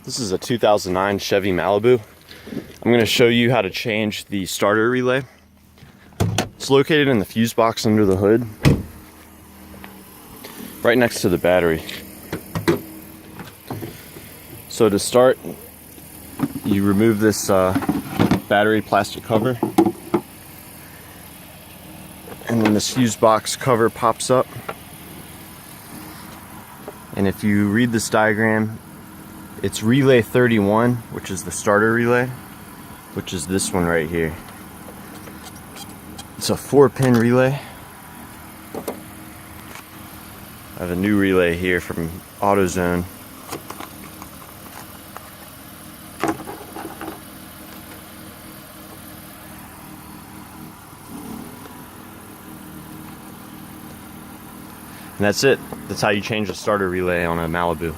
This is a 2009 Chevy Malibu. I'm going to show you how to change the starter relay. It's located in the fuse box under the hood, right next to the battery. So to start, you remove this battery plastic cover, and then this fuse box cover pops up. And if you read this diagram, it's relay 31, which is the starter relay, which is this one right here. It's a 4-pin relay. I have a new relay here from AutoZone. And that's it. That's how you change a starter relay on a Malibu.